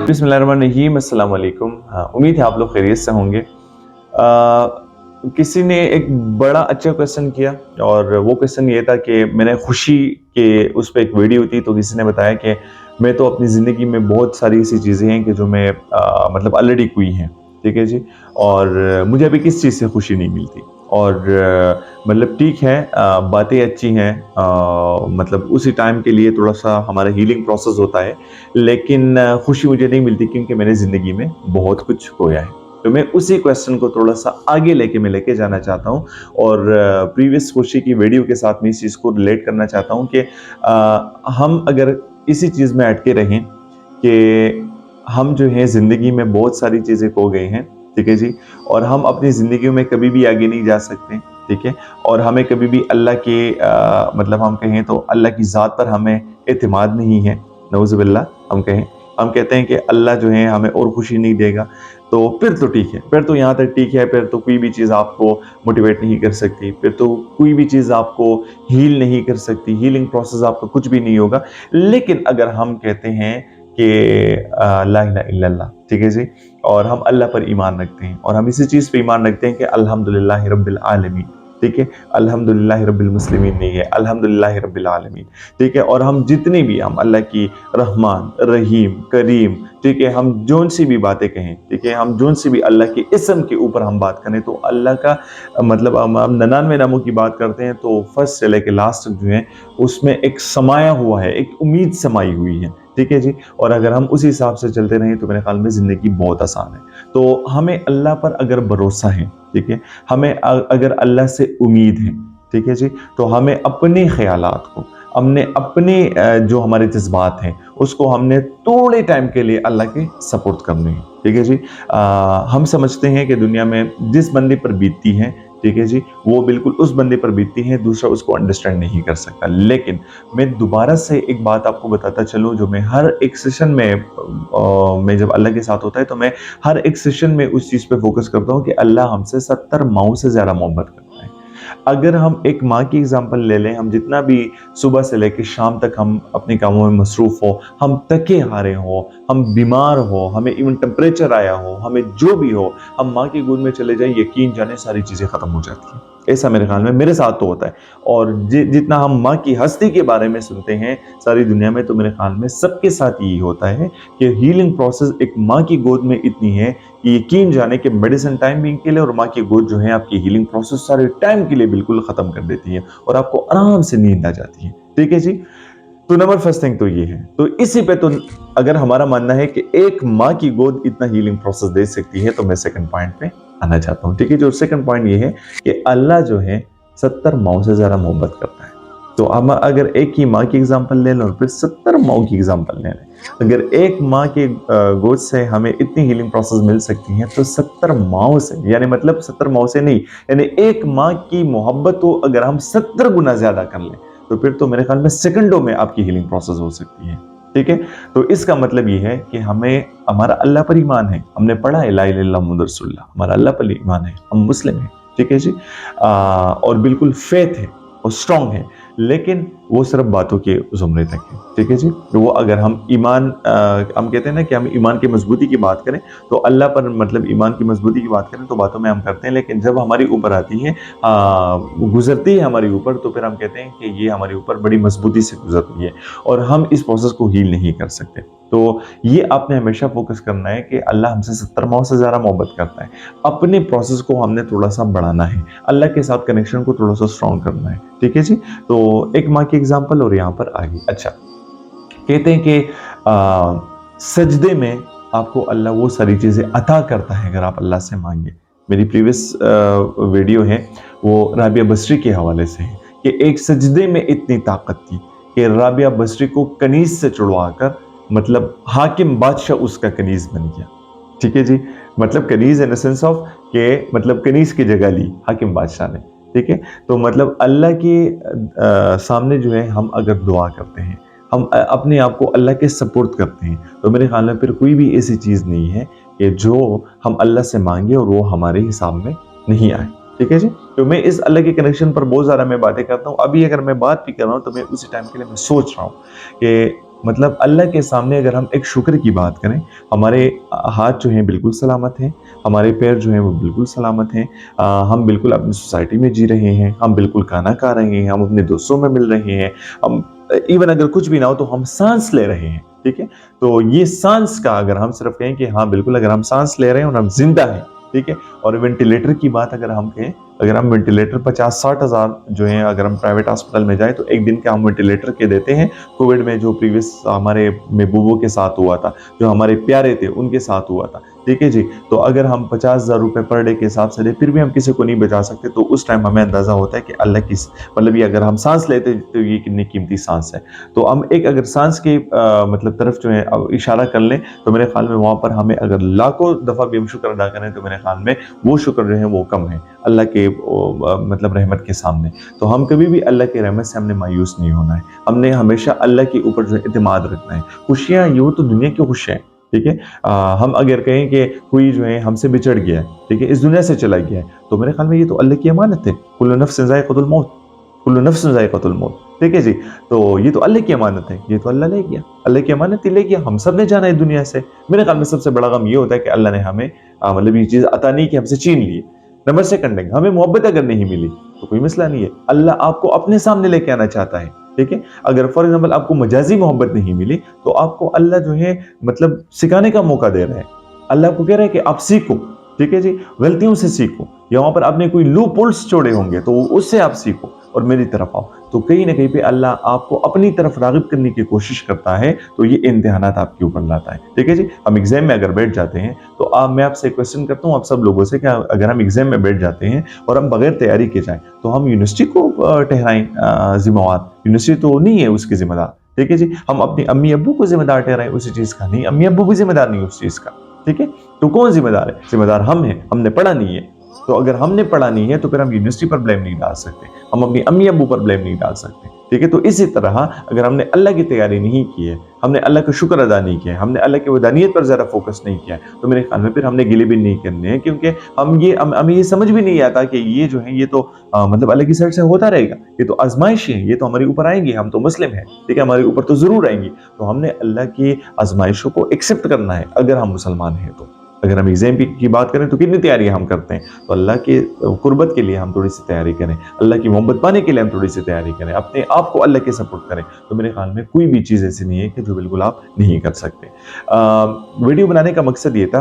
बिस्मिल्लाहिर्रहमानिर्रहीम, अस्सलाम वालेकुम। उम्मीद है आप लोग खैरियत से होंगे। किसी ने एक बड़ा अच्छा क्वेश्चन किया और वो क्वेश्चन ये था कि मैंने खुशी के उस पर एक वीडियो थी, तो किसी ने बताया कि मैं तो अपनी ज़िंदगी में बहुत सारी ऐसी चीज़ें हैं कि जो मैं मतलब ऑलरेडी हुई हैं, ठीक है जी, और मुझे अभी किस चीज़ से खुशी नहीं मिलती। और मतलब ठीक है, बातें अच्छी हैं, मतलब उसी टाइम के लिए थोड़ा सा हमारा हीलिंग प्रोसेस होता है, लेकिन खुशी मुझे नहीं मिलती क्योंकि मैंने ज़िंदगी में बहुत कुछ खोया है। तो मैं उसी क्वेश्चन को थोड़ा सा आगे लेके जाना चाहता हूँ और प्रीवियस खुशी की वीडियो के साथ मैं इस चीज़ को रिलेट करना चाहता हूँ कि हम अगर इसी चीज़ में अटके रहें कि हम जो है ज़िंदगी में बहुत सारी चीज़ें खो गए हैं, ठीक है जी, और हम अपनी ज़िंदगी में कभी भी आगे नहीं जा सकते, ठीक है, और हमें कभी भी अल्लाह के मतलब हम कहें तो अल्लाह की ज़ात पर हमें एतमाद नहीं है, नऊज़ुबिल्लाह हम कहें। हम कहते हैं कि अल्लाह जो है हमें और खुशी नहीं देगा, तो फिर तो ठीक है, फिर तो यहाँ तक ठीक है, फिर तो कोई भी चीज़ आपको मोटिवेट नहीं कर सकती, फिर तो कोई भी चीज़ आपको हील नहीं कर सकती, हीलिंग प्रोसेस आपका कुछ भी नहीं होगा। लेकिन अगर हम कहते हैं कि ला इलाहा इल्लल्लाह, ठीक है जी, और हम अल्लाह पर ईमान रखते हैं और हम इसी चीज़ पे ईमान रखते हैं कि अल्हम्दुलिल्लाहि रब्बिल आलमीन, ठीक है, अल्हम्दुलिल्लाहि रब्बिल मुस्लिमीन नहीं है, अल्हम्दुलिल्लाहि रब्बिल आलमीन, ठीक है, और हम जितनी भी हम अल्लाह की रहमान, रहीम, करीम, ठीक है, हम जोन सी भी बातें कहें, ठीक है, हम जोन सी भी अल्लाह के इस्म के ऊपर हम बात करें, तो अल्लाह का मतलब हम 99 नामों की बात करते हैं तो फर्स्ट से लेकर लास्ट तक जो है उसमें एक समाया हुआ है, एक उम्मीद समाई हुई है, ठीक है जी, और अगर हम उसी हिसाब से चलते रहें तो मेरे ख्याल में ज़िंदगी बहुत आसान है। तो हमें अल्लाह पर अगर भरोसा है, ठीक है, हमें अगर अल्लाह से उम्मीद है, ठीक है जी, तो हमें अपने ख्यालात को, हमने अपने जो हमारे जज्बात हैं उसको हमने थोड़े टाइम के लिए अल्लाह के सपोर्ट करने हैं, ठीक है जी। हम समझते हैं कि दुनिया में जिस बंदे पर बीतती है, ठीक है जी, वो बिल्कुल उस बंदे पर बीतती है, दूसरा उसको अंडरस्टैंड नहीं कर सकता। लेकिन मैं दोबारा से एक बात आपको बताता चलूँ, जो मैं हर एक सेशन में मैं जब अल्लाह के साथ होता है तो मैं हर एक सेशन में उस चीज़ पे फोकस करता हूँ कि अल्लाह हमसे 70 माओं से ज़्यादा मोहब्बत करता है। अगर हम एक माँ की एग्जांपल ले लें, हम जितना भी सुबह से लेकर शाम तक हम अपने कामों में मसरूफ़ हो, हम थके हारे हो, हम बीमार हो, हमें इवन टेम्परेचर आया हो, हमें जो भी हो, हम माँ की गोद में चले जाएं, यकीन जाने सारी चीज़ें ख़त्म हो जाती हैं। ऐसा मेरे ख्याल में मेरे साथ तो होता है। और जितना हम माँ की हस्ती के बारे में सुनते हैं सारी दुनिया में, तो मेरे ख्याल में सबके साथ यही होता है कि हीलिंग प्रोसेस एक माँ की गोद में इतनी है कि यकीन जाने कि मेडिसिन टाइम बिंग के लिए और माँ की गोद जो है आपकी हीलिंग प्रोसेस सारे टाइम के लिए बिल्कुल ख़त्म कर देती है और आपको आराम से नींद आ जाती है, ठीक है जी। तो नंबर फर्स्ट थिंग तो ये है। तो इसी पे तो अगर हमारा मानना है कि एक माँ की गोद इतना हीलिंग प्रोसेस दे सकती है, तो मैं सेकंड पॉइंट पे आना चाहता हूँ, ठीक है। जो सेकंड पॉइंट ये है कि अल्लाह जो है 70 माओं से ज़्यादा मोहब्बत करता है। तो हम अगर एक ही माँ की एग्जांपल ले लें और फिर 70 माओं की एग्जांपल ले लें, अगर एक माँ के गोद से हमें इतनी हीलिंग प्रोसेस मिल सकती है, तो 70 माओं से, यानी मतलब 70 माओं से नहीं, यानी एक माँ की मोहब्बत को अगर हम 70 गुना ज़्यादा कर लें, तो फिर तो मेरे ख्याल में सेकंडों में आपकी हीलिंग प्रोसेस हो सकती है, ठीक है। तो इसका मतलब ये है कि हमें हमारा अल्लाह पर ईमान है, हमने पढ़ा है ला इलाहा इल्लल्लाह मुहम्मदुर रसूलुल्लाह, हमारा अल्लाह पर ईमान है, हम मुस्लिम हैं, ठीक है जी, और बिल्कुल फेथ है और स्ट्रांग है, लेकिन वो सिर्फ बातों के ज़ुमरे तक है, ठीक है जी। तो वो अगर हम ईमान हम कहते हैं ना कि हम ईमान की मजबूती की बात करें, तो अल्लाह पर मतलब ईमान की मजबूती की बात करें तो बातों में हम करते हैं, लेकिन जब हमारी ऊपर आती है, गुजरती है हमारे ऊपर, तो फिर हम कहते हैं कि ये हमारे ऊपर बड़ी मजबूती से गुजर रही है और हम इस प्रोसेस को हील नहीं कर सकते। तो ये आपने हमेशा फोकस करना है कि अल्लाह हमसे 70 माओं से ज़्यादा मोहब्बत करता है। अपने प्रोसेस को हमने थोड़ा सा बढ़ाना है, अल्लाह के साथ कनेक्शन को थोड़ा सा स्ट्रॉन्ग करना है, ठीक है जी। तो एक माँ की एग्जांपल और यहाँ पर आगे, अच्छा, कहते हैं कि सजदे में आपको अल्लाह वो सारी चीज़ें अता करता है अगर आप अल्लाह से मांगे। मेरी प्रीवियस वीडियो है वो राबिया बसरी के हवाले से है कि एक सजदे में इतनी ताकत थी कि राबिया बसरी को कनीज से छुड़वाकर मतलब हाकिम बादशाह उसका कनीज बन गया, ठीक है जी। मतलब कनीज इन द सेंस ऑफ के मतलब कनीज की जगह ली हाकिम बादशाह ने, ठीक है। तो मतलब अल्लाह के सामने जो है हम अगर दुआ करते हैं, हम अपने आप को अल्लाह के सपोर्ट करते हैं, तो मेरे ख्याल में फिर कोई भी ऐसी चीज़ नहीं है कि जो हम अल्लाह से मांगे और वो हमारे हिसाब में नहीं आए। ठीक है जी। तो मैं इस अल्लाह के कनेक्शन पर बहुत ज़्यादा मैं बातें करता हूँ। अभी अगर मैं बात भी कर रहा हूँ तो मैं उसी टाइम के लिए मैं सोच रहा हूँ कि मतलब अल्लाह के सामने अगर हम एक शुक्र की बात करें, हमारे हाथ जो हैं बिल्कुल सलामत हैं, हमारे पैर जो हैं वो बिल्कुल सलामत हैं, हम बिल्कुल अपनी सोसाइटी में जी रहे हैं, हम बिल्कुल खाना खा रहे हैं, हम अपने दोस्तों में मिल रहे हैं, हम इवन अगर कुछ भी ना हो तो हम सांस ले रहे हैं, ठीक है। तो ये सांस का अगर हम सिर्फ कहें कि हाँ बिल्कुल अगर हम सांस ले रहे हैं और हम जिंदा हैं, ठीक है। और वेंटिलेटर की बात अगर हम कहें, अगर हम वेंटिलेटर 50-60 हज़ार जो है अगर हम प्राइवेट हॉस्पिटल में जाएं तो एक दिन के हम वेंटिलेटर के देते हैं। कोविड में जो प्रीवियस हमारे महबूबों के साथ हुआ था, जो हमारे प्यारे थे उनके साथ हुआ था, ठीक है जी। तो अगर हम 50,000 रुपए पर डे के हिसाब से दे फिर भी हम किसी को नहीं बचा सकते, तो उस टाइम हमें अंदाजा होता है कि अल्लाह की मतलब ये अगर हम सांस लेते तो ये कितनी कीमती सांस है। तो हम एक अगर सांस के मतलब तरफ जो है इशारा कर लें तो मेरे ख्याल में वहाँ पर हमें अगर लाखों दफ़ा भी हम शुक्र अदा करें तो मेरे ख्याल में वो शुक्र जो है वो कम है अल्लाह के मतलब रहमत के सामने। तो हम कभी भी अल्लाह की रहमत से हमने मायूस नहीं होना है, हमने हमेशा अल्लाह के ऊपर जो है इत्मीनान रखना है। खुशियाँ यूँ तो दुनिया की खुशियाँ हैं, ठीक है। हम अगर कहें कि कोई जो है हमसे बिछड़ गया है, ठीक है, इस दुनिया से चला गया है, तो मेरे ख्याल में ये तो अल्लाह की अमानत है। कुल्लु नफ्सिन ज़ाइक़तुल मौत, कुल्लु नफ्सिन ज़ाइक़तुल मौत, ठीक है जी। तो ये तो अल्लाह की अमानत है, ये तो अल्लाह ले गया, अल्लाह की अमानत ही ले गया, हम सब ने जाना है दुनिया से। मेरे ख्याल में सबसे बड़ा गम ये होता है कि अल्लाह ने हमें मतलब ये चीज़ अता नहीं की, हमसे छीन ली। नंबर सेकंड है, हमें मोहब्बत अगर नहीं मिली तो कोई मसला नहीं है, अल्लाह आपको अपने सामने लेके आना चाहता है, ठीक है। अगर फॉर एग्जाम्पल आपको मजाजी मोहब्बत नहीं मिली तो आपको अल्लाह जो है मतलब सिखाने का मौका दे रहा है। अल्लाह आपको कह रहा है कि आप सीखो, ठीक है जी, गलतियों से सीखो, या वहां पर आपने कोई लूप होल्स छोड़े होंगे तो उससे आप सीखो और मेरी तरफ आओ। तो कहीं ना कहीं पे अल्लाह आपको अपनी तरफ राग़िब करने की कोशिश करता है, तो ये इम्तिहानात आपके ऊपर लाता है, ठीक है जी। हम एग्जाम में अगर बैठ जाते हैं तो मैं आपसे क्वेश्चन करता हूँ आप सब लोगों से कि अगर हम एग्जाम में बैठ जाते हैं और हम बगैर तैयारी के जाएं तो हम यूनिवर्सिटी को ठहराएं जिम्मेवार, यूनिवर्सिटी तो नहीं है उसकी जिम्मेदार, ठीक है जी। हम अपनी अम्मी अब्बू को जिम्मेदार ठहराएं उसी चीज़ का, नहीं, अम्मी अब्बू भी जिम्मेदार नहीं उस चीज़ का, ठीक है। तो कौन जिम्मेदार है? जिम्मेदार हम हैं, हमने पढ़ा नहीं है। तो अगर हमने पढ़ा नहीं है तो फिर हम यूनिवर्सिटी पर ब्लेम नहीं डाल सकते, हम अपनी अम्मी अब्बू पर ब्लेम नहीं डाल सकते, ठीक है। तो इसी तरह अगर हमने अल्लाह की तैयारी नहीं की है, हमने अल्लाह का शुक्र अदा नहीं किया है, हमने अल्लाह की वदानियत पर ज़्यादा फोकस नहीं किया है, तो मेरे ख्याल में फिर हमने गिले भी नहीं करने हैं, क्योंकि हमें ये समझ भी नहीं आता कि ये जो है ये तो मतलब अल्लाह की साइड से होता रहेगा, ये तो आजमाइश है, ये तो हमारे ऊपर आएंगी, हम तो मुस्लिम हैं, ठीक है, हमारे ऊपर तो ज़रूर आएंगी। तो हमने अल्लाह की आजमाइशों को एक्सेप्ट करना है अगर हम मुसलमान हैं तो। अगर हम एग्जाम की बात करें तो कितनी तैयारियां हम करते हैं, तो अल्लाह के कुर्बत के लिए हम थोड़ी सी तैयारी करें, अल्लाह की मोहब्बत पाने के लिए हम थोड़ी सी तैयारी करें, अपने आप को अल्लाह के सपोर्ट करें। तो मेरे ख्याल में कोई भी चीज़ ऐसी नहीं है कि जो बिल्कुल आप नहीं कर सकते। वीडियो बनाने का मकसद ये था,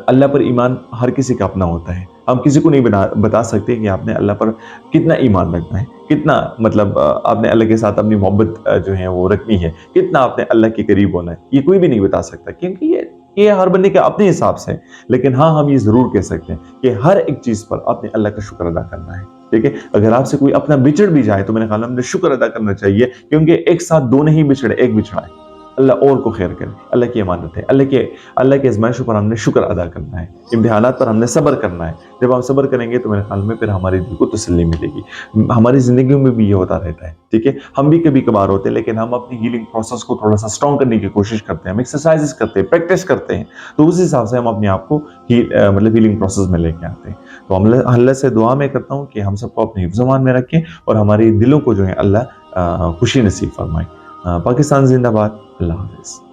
अल्लाह पर ईमान हर किसी का अपना होता है, हम किसी को नहीं बता सकते कि आपने अल्लाह पर कितना ईमान रखना है, कितना मतलब आपने अल्लाह के साथ अपनी मोहब्बत जो है वो रखनी है, कितना आपने अल्लाह के करीब होना है, ये कोई भी नहीं बता सकता, क्योंकि ये हर बंदे के अपने हिसाब से है। लेकिन हाँ, हम ये ज़रूर कह सकते हैं कि हर एक चीज़ पर आपने अल्लाह का शुक्र अदा करना है, ठीक है। अगर आपसे कोई अपना बिछड़ भी जाए तो मेरे ख्याल में हमने शुक्र अदा करना चाहिए, क्योंकि एक साथ दो नहीं बिछड़े, एक बिछड़ा है। अल्लाह और को खैर करे, अल्लाह की अमानत है, अल्लाह के आज़माइशों पर हमने शुक्र अदा करना है, इम्तिहानात पर हमने सब्र करना है। जब हम सब्र करेंगे तो मेरे ख्याल में फिर हमारे दिल को तसल्ली मिलेगी। हमारी ज़िंदगी में भी ये होता रहता है, ठीक है। हम भी कभी कभार होते हैं, लेकिन हम अपनी हीलिंग प्रोसेस को थोड़ा सा स्ट्रॉन्ग करने की कोशिश करते हैं, हम एक्सरसाइजेस करते हैं, प्रैक्टिस करते हैं, तो उस हिसाब से हम अपने आप को मतलब हीलिंग प्रोसेस में लेके आते हैं। तो अल्लाह से दुआ मैं करता हूँ कि हम सबको अपने हिफ्ज़-ओ-मान में रखें और हमारे दिलों को जो है अल्लाह खुशी नसीब फरमाए। पाकिस्तान जिंदाबाद। अल्लाह हाफ़िज़।